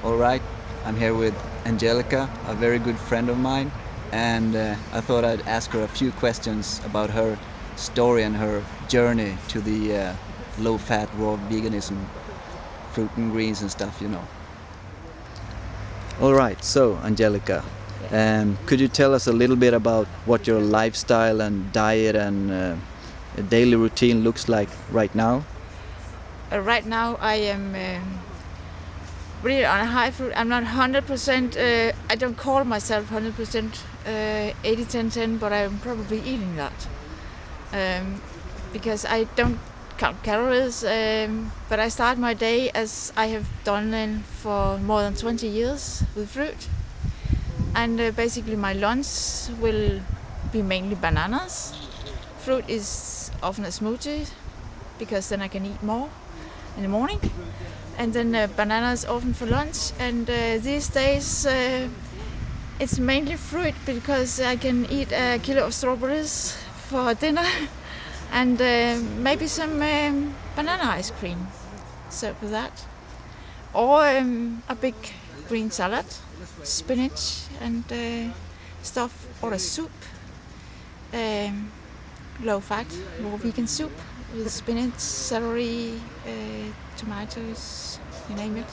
All right, I'm here with Angelica, a very good friend of mine, and I thought I'd ask her a few questions about her story and her journey to the low fat raw veganism, fruit and greens and stuff, you know. All right, so Angelica, could you tell us a little bit about what your lifestyle and diet and daily routine looks like right now? Right now I am really on a high fruit. I'm not 100%, I don't call myself 100% 80-10-10, but I'm probably eating that. Because I don't count calories, but I start my day as I have done for more than 20 years with fruit. And basically my lunch will be mainly bananas. Fruit is often a smoothie, because then I can eat more in the morning. And then bananas often for lunch. And these days it's mainly fruit, because I can eat a kilo of strawberries for dinner and maybe some banana ice cream. So for that, or a big green salad, spinach and stuff, or a soup, low fat raw vegan soup with spinach, celery, tomatoes, you name it,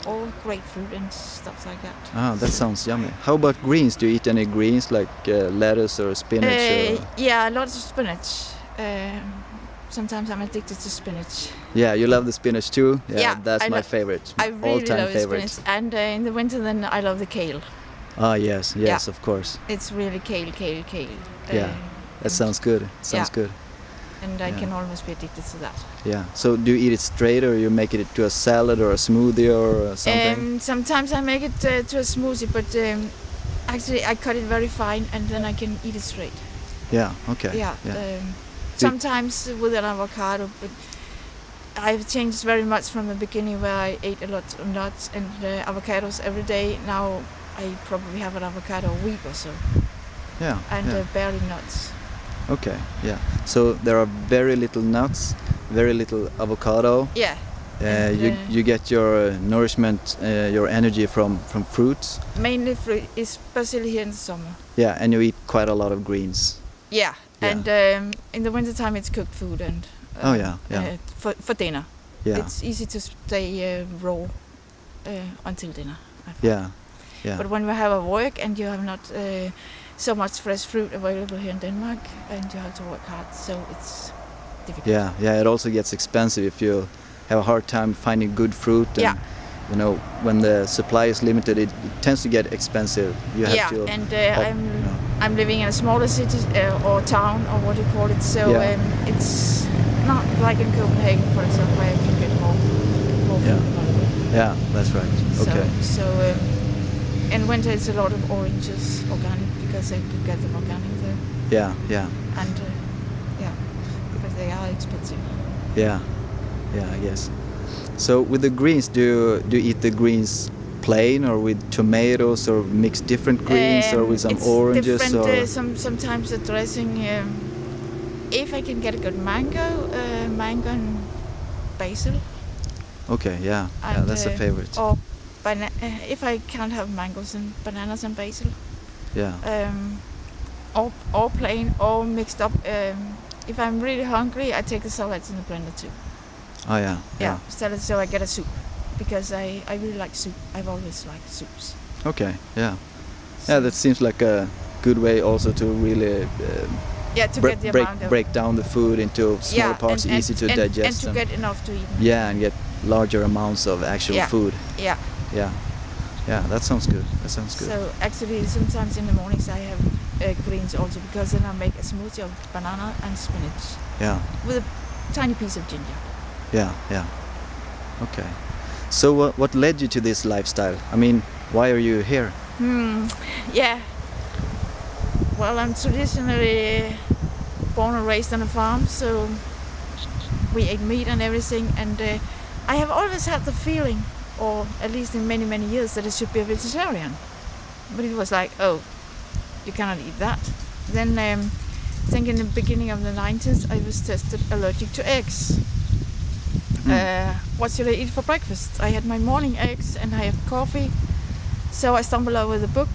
or grapefruit and stuff like that. Ah, that sounds yummy. How about greens? Do you eat any greens like lettuce or spinach? Yeah, lots of spinach. Sometimes I'm addicted to spinach. Yeah, you love the spinach too? Yeah, that's my favorite. I really all-time love the favorite. spinach. And in the winter then I love the kale. Ah, yes, of course. It's really kale. Yeah, that sounds good. Sounds good. And I can almost be addicted to that. Yeah. So do you eat it straight, or you make it to a salad or a smoothie or something? Sometimes I make it to a smoothie, but actually I cut it very fine and then I can eat it straight. Yeah. Okay. Yeah. Sometimes with an avocado, but I've changed very much from the beginning, where I ate a lot of nuts and avocados every day. Now I probably have an avocado a week or so. Yeah. And barely nuts. Okay. Yeah. So there are very little nuts, very little avocado. Yeah. You get your nourishment, your energy from fruits. Mainly fruit, especially here in the summer. Yeah, and you eat quite a lot of greens. Yeah. And in the wintertime it's cooked food and for dinner. Yeah. It's easy to stay raw until dinner, I find. Yeah. But when we have a work and you have not so much fresh fruit available here in Denmark, and you have to work hard, so it's difficult. Yeah. It also gets expensive if you have a hard time finding good fruit. And, you know, when the supply is limited, it tends to get expensive. You have to. And I'm living in a smaller city or town, or what you call it. So it's not like in Copenhagen, for example, where you can get more food. Yeah, that's right. Okay. So in winter it's a lot of oranges, organic, because they do get them organic there. Yeah. And because they are expensive. Yeah, I guess. So with the greens, do you eat the greens plain or with tomatoes, or mix different greens, or with some oranges? Different, sometimes the dressing. If I can get a good mango and basil. Okay, yeah, that's a favorite. Or if I can't have mangoes and bananas and basil. Yeah. Or plain, or mixed up. If I'm really hungry, I take the salads in the blender too. Oh yeah. Yeah, salad, so I get a soup, because I really like soup. I've always liked soups. Okay, yeah. Yeah, that seems like a good way also to really break down the food into small parts, easy to digest. And to get enough to eat. Yeah, and get larger amounts of actual food. Yeah, that sounds good. So actually sometimes in the mornings I have greens also, because then I make a smoothie of banana and spinach. Yeah. With a tiny piece of ginger. Yeah. Okay. So what led you to this lifestyle? I mean, why are you here? Yeah. Well, I'm traditionally born and raised on a farm, so we ate meat and everything, and I have always had the feeling, or at least in many years, that I should be a vegetarian. But it was like, oh, you cannot eat that. Then I think in the beginning of the 90s I was tested allergic to eggs. what should I eat for breakfast? I had my morning eggs and I had coffee. So I stumbled over the book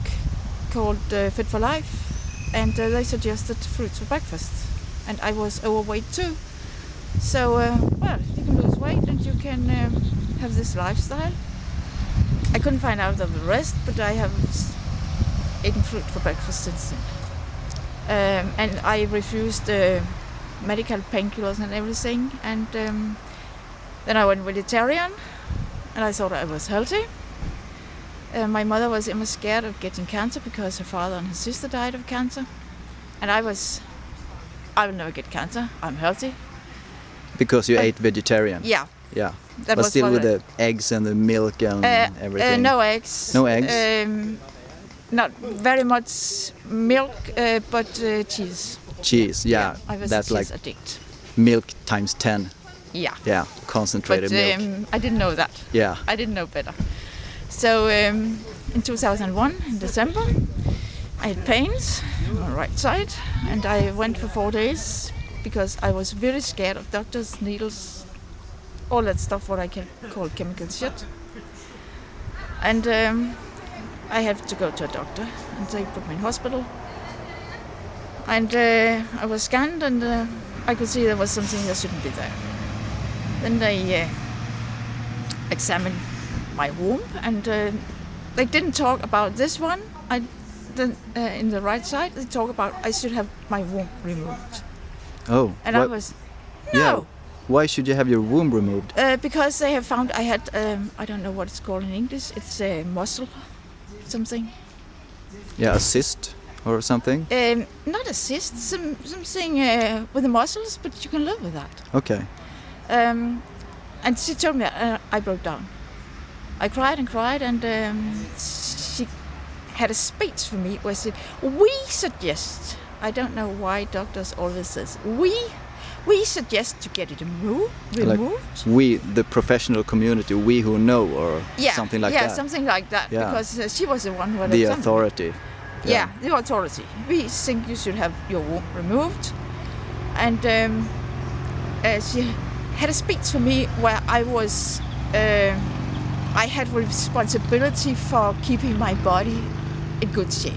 called Fit for Life, and they suggested fruits for breakfast. And I was overweight too. So, well, you can lose weight and you can have this lifestyle. I couldn't find out of the rest, but I have eaten fruit for breakfast since then. And I refused medical painkillers and everything. And then I went vegetarian, and I thought I was healthy. My mother was almost scared of getting cancer because her father and her sister died of cancer. And I will never get cancer. I'm healthy. Because you ate vegetarian? Yeah. Yeah. That but was still with the eggs and the milk and everything? No eggs. No eggs? Not very much milk, but cheese. Cheese, yeah. I was That's a like cheese addict. milk times 10. Yeah. Yeah, concentrated But milk. I didn't know that. Yeah. I didn't know better. So in 2001, in December, I had pains on the right side, and I went for 4 days because I was very scared of doctors, needles, all that stuff, what I can call chemical shit. And I had to go to a doctor, and they put me in hospital. And I was scanned, and I could see there was something that shouldn't be there. Then they examined my womb, and they didn't talk about this one. In the right side, they talk about I should have my womb removed. Oh. And I was, no. Yeah. Why should you have your womb removed? Because they have found I had, I don't know what it's called in English, it's a muscle, something. Yeah, a cyst or something? Not a cyst, something with the muscles, but you can live with that. Okay. And she told me I broke down. I cried and cried, and she had a speech for me where she said, we suggest, I don't know why doctors always says, we suggest to get it removed. Like we, the professional community, we who know, or something like that. Yeah, something like that, Yeah. she was the one who had the examined me. authority. Yeah, the authority. We think you should have your womb removed. And she had a speech for me where I was, I had responsibility for keeping my body in good shape.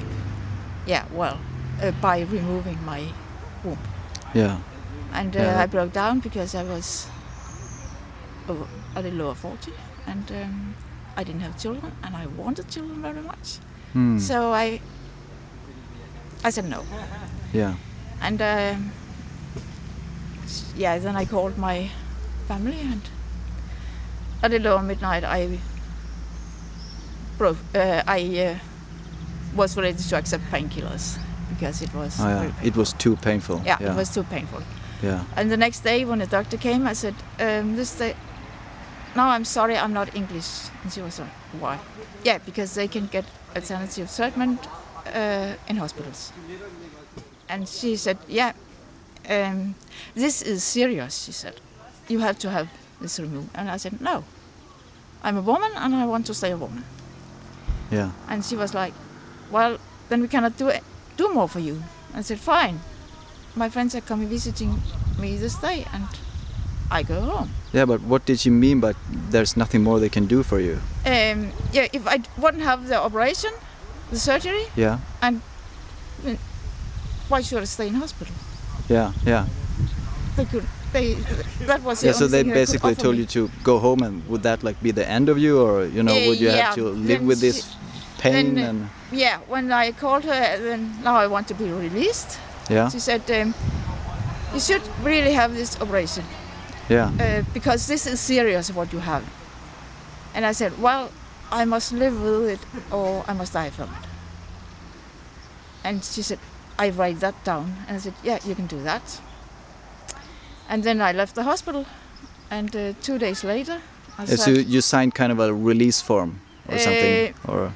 Yeah, well, by removing my womb. Yeah. And Yeah. I broke down because I was a little over 40, and I didn't have children, and I wanted children very much. So I said no. Yeah. And then I called my family, and a little over midnight I was ready to accept painkillers because it was very painful. It was too painful. Yeah, it was too painful. Yeah. And the next day when the doctor came, I said, no, I'm sorry, I'm not English. And she was like, why? Yeah, because they can get alternative treatment in hospitals. And she said, yeah, this is serious, she said. You have to have this removed. And I said, no, I'm a woman and I want to stay a woman. Yeah. And she was like, well, then we cannot do more for you. I said, fine. My friends are coming visiting me this day and I go home. Yeah, but what did she mean by there's nothing more they can do for you? Yeah, if I wouldn't have the operation, the surgery, Yeah. and why should I stay in hospital? Yeah, yeah. That was the Yeah, so only they thing they could basically offer told me. you to go home, and would that like be the end of you, or would you have to live then with this pain then, and Yeah, when I called her, then now I want to be released. yeah, She said, you should really have this operation yeah, because this is serious what you have. And I said, well, I must live with it or I must die from it. And she said, I write that down. And I said, yeah, you can do that. And then I left the hospital, and 2 days later, So you signed kind of a release form or something, or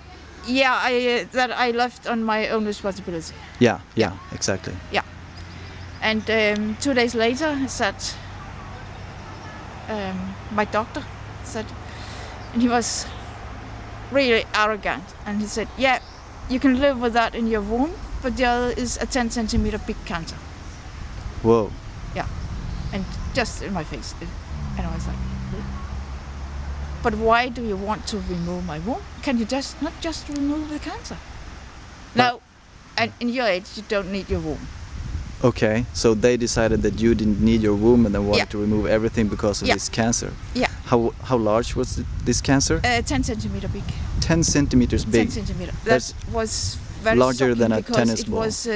yeah, that I left on my own responsibility. yeah, exactly. Yeah. And 2 days later, I said, my doctor said, and he was really arrogant, and he said, yeah, you can live with that in your womb, but the other is a 10 centimeter big cancer. Whoa. Yeah, and just in my face. And I was like, but why do you want to remove my womb? Can you not just remove the cancer? No, and in your age, you don't need your womb. Okay, so they decided that you didn't need your womb and they wanted Yeah. to remove everything because of Yeah. this cancer. Yeah. How large was this cancer? 10 centimeter big. 10 centimeters big. 10 centimeter. That's That was very larger shocking than a because tennis it ball. was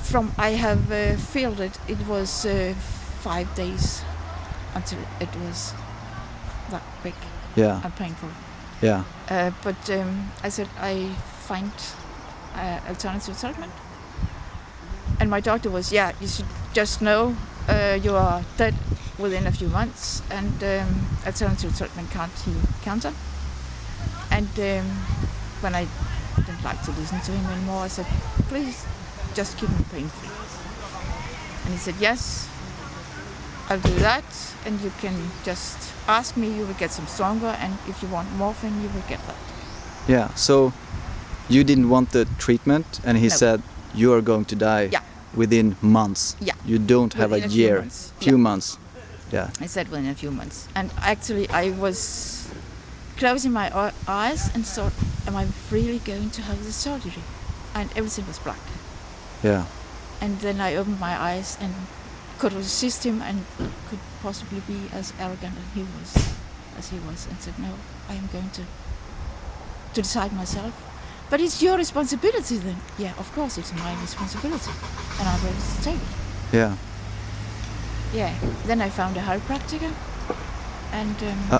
from I have felt it. It was 5 days until it was that big Yeah, and painful. yeah, But I said I find alternative treatment, and my doctor was, you should just know you are dead within a few months, and alternative treatment can't heal cancer. And when I didn't like to listen to him anymore, I said, please just keep me pain-free. And he said, yes, I'll do that, and you can just ask me, you will get some stronger, and if you want morphine, you will get that. yeah. So you didn't want the treatment and he No. said you are going to die Yeah. within months. Yeah. You don't have Within a a few year. months. Few Yeah. months. Yeah. I said within a few months. And actually I was closing my eyes and thought, am I really going to have this surgery? And everything was black. Yeah. And then I opened my eyes and could resist him and could possibly be as arrogant as he was, and said, no, I am going to decide myself. But it's your responsibility then. Yeah, of course it's my responsibility, and I'm ready to take it. Yeah. Yeah. Then I found a chiropractor, and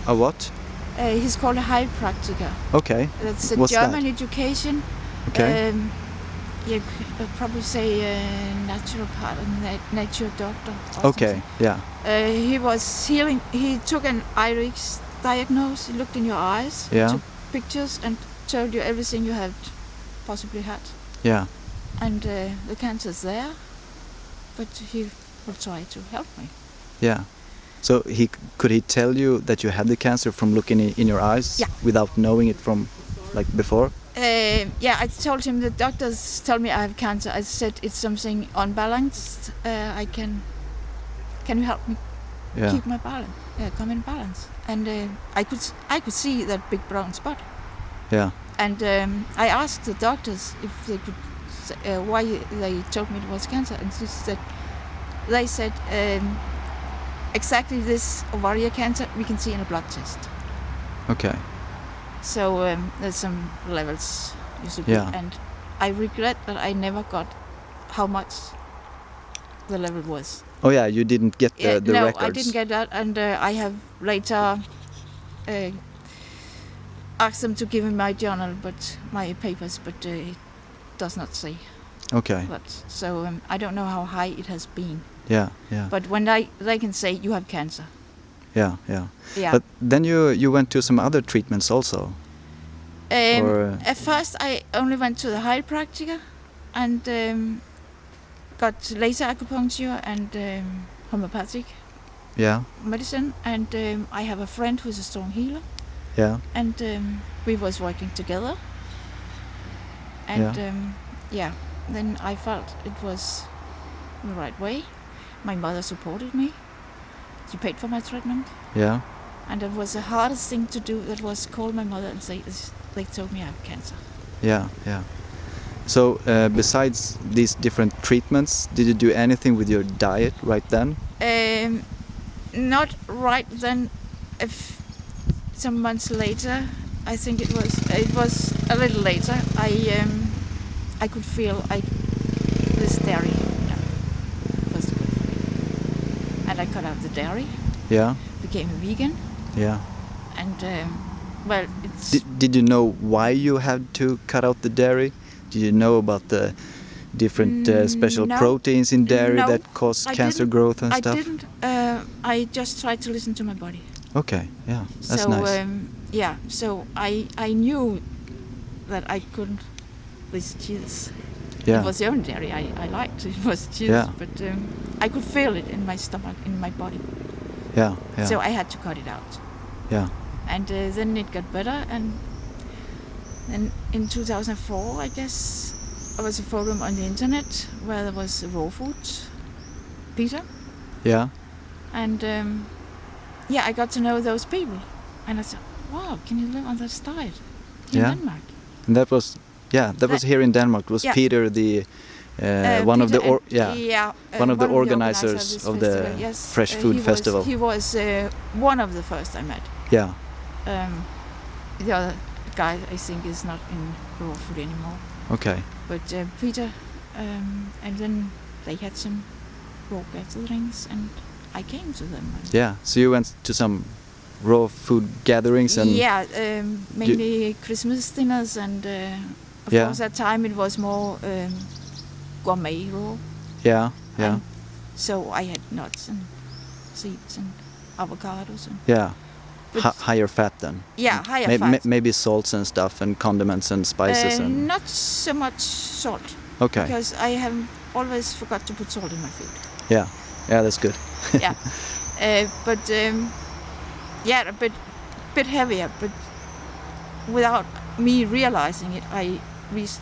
A what? he's called a chiropractor. Okay. That's a What's German that? education. Okay. You could probably say naturopath, nature doctor. Or Okay. something. Yeah. He was healing. He took an iris diagnosis. He looked in your eyes, Yeah. took pictures, and told you everything you had possibly had. Yeah. And the cancer's there, but he will try to help me. Yeah. So could he tell you that you had the cancer from looking in your eyes? Yeah. Without knowing it from like before? I told him the doctors tell me I have cancer. I said it's something unbalanced. Can you help me Yeah. keep my balance? Come in balance. And I could see that big brown spot. Yeah. And I asked the doctors if they could why they told me it was cancer, and they said exactly this ovarian cancer we can see in a blood test. Okay. So there's some levels you should Yeah. be, and I regret that I never got how much the level was. Oh yeah, you didn't get the No, records. I didn't get that, and I have later asked them to give me my journal, but my papers, but it does not say Okay. that. So I don't know how high it has been. Yeah. Yeah. But when they can say you have cancer. Yeah. Yeah. Yeah. But then you went to some other treatments also. Or At first, I only went to the chiropractor and got laser acupuncture and homeopathic yeah. medicine. And I have a friend who's a strong healer, Yeah. and we was working together. And then I felt it was the right way. My mother supported me. She paid for my treatment. Yeah. And it was the hardest thing to do. That was call my mother and say, they told me I have cancer. Yeah. Yeah. So besides these different treatments, did you do anything with your diet right then? Not right then. If some months later, I think it was a little later. I could feel this dairy was good for me, and I cut out the dairy. Yeah. Became a vegan, Yeah. and it's Did you know why you had to cut out the dairy? Did you know about the different special No. proteins in dairy No, that cause I cancer didn't. growth and I stuff? didn't. I just tried to listen to my body. Okay. Yeah. That's So nice. so I knew that I couldn't with cheese. Yeah. It was the only dairy I liked. It was cheese, Yeah. but I could feel it in my stomach, in my body. Yeah. Yeah. So I had to cut it out. Yeah. And then it got better, and then in 2004, I guess, there was a forum on the internet where there was raw food, Peter, Yeah. and I got to know those people. And I said, wow, can you live on that diet in Yeah. Denmark? And that was here in Denmark. It was Yeah. Peter, the one of the one of the organizers organizers of the festival. Yes, Fresh Food Festival. He was one of the first I met. Yeah. The other guy I think is not in raw food anymore. Okay. But Peter, and then they had some raw gatherings, and I came to them. Yeah. So you went to some raw food gatherings and mainly Christmas dinners, and of course at that time it was more gourmet raw. Yeah. And so I had nuts and seeds and avocados and higher fat then. Yeah, higher fat. Maybe salts and stuff and condiments and spices and not so much salt. Okay. Because I have always forgot to put salt in my food. Yeah, that's good. Yeah, but a bit heavier. But without me realizing it, I reached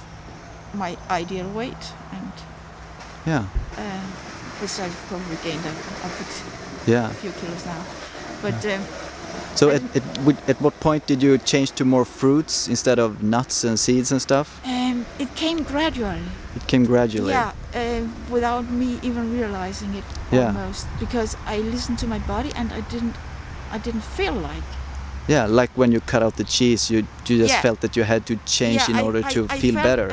my ideal weight, and which I've probably gained a few kilos now. But so at what point did you change to more fruits instead of nuts and seeds and stuff? It came gradually. It came gradually. Yeah, without me even realizing it almost, because I listened to my body and I didn't feel like. Yeah, like when you cut out the cheese, you just felt that you had to change in order to feel better.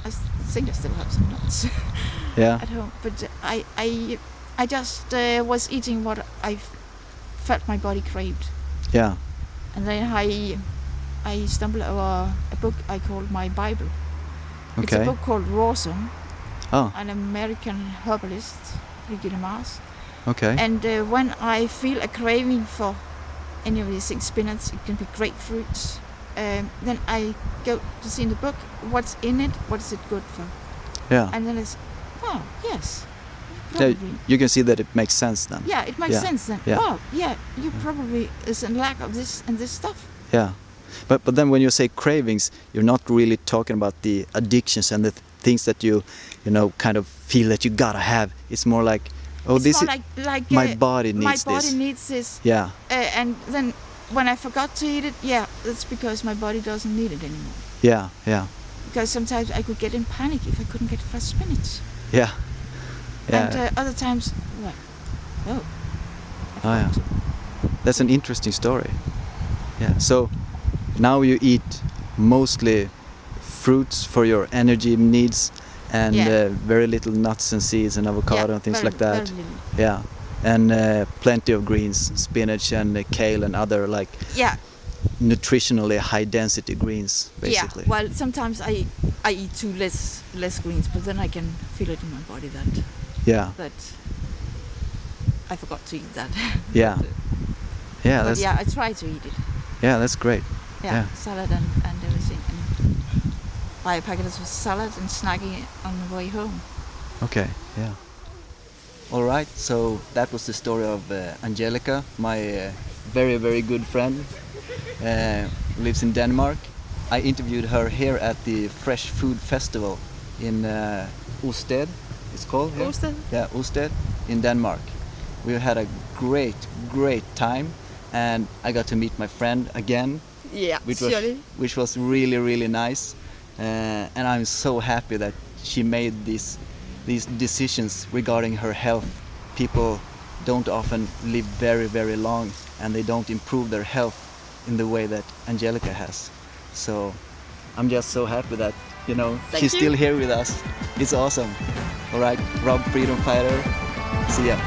I think I still have some nuts at home, but I just was eating what I felt my body craved. Yeah. And then I stumbled over a book I called my Bible. Okay. It's a book called Rawsome. Oh. An American herbalist, Brigitte Mars. Okay. And when I feel a craving for any of these things, spinach, it can be grapefruits, then I go to see in the book what's in it, what is it good for. Yeah. And then it's, oh, yes. Yeah, you can see that it makes sense then. Yeah, it makes sense then. Yeah. Oh, yeah, you probably is in lack of this and this stuff. Yeah. But then when you say cravings, you're not really talking about the addictions and the things that you kind of feel that you gotta have. It's more like, like my body needs this. My body needs this. Yeah. And then when I forgot to eat it, that's because my body doesn't need it anymore. Yeah, yeah. Because sometimes I could get in panic if I couldn't get fresh spinach. Yeah. Yeah. And other times, what? Oh. Yeah. That's an interesting story. Yeah. So now you eat mostly fruits for your energy needs, and very little nuts and seeds and avocado and things like that. Yeah. And plenty of greens, spinach and kale and other nutritionally high density greens, basically. Yeah. Well, sometimes I eat too less greens, but then I can feel it in my body that I forgot to eat that. Yeah. But I try to eat it. Yeah, that's great. Yeah. Salad and everything. And buy a packet of salad and snacking it on the way home. Okay. Yeah. All right. So that was the story of Angelica, my very, very good friend. Lives in Denmark. I interviewed her here at the Fresh Food Festival in Osted. It's called here? Osted. Yeah, Osted in Denmark. We had a great time, and I got to meet my friend again. Yeah, which was really, really nice. And I'm so happy that she made these decisions regarding her health. People don't often live very, very long, and they don't improve their health in the way that Angelica has. So I'm just so happy that she's still here with us. It's awesome. All right, Rob, freedom fighter. See ya.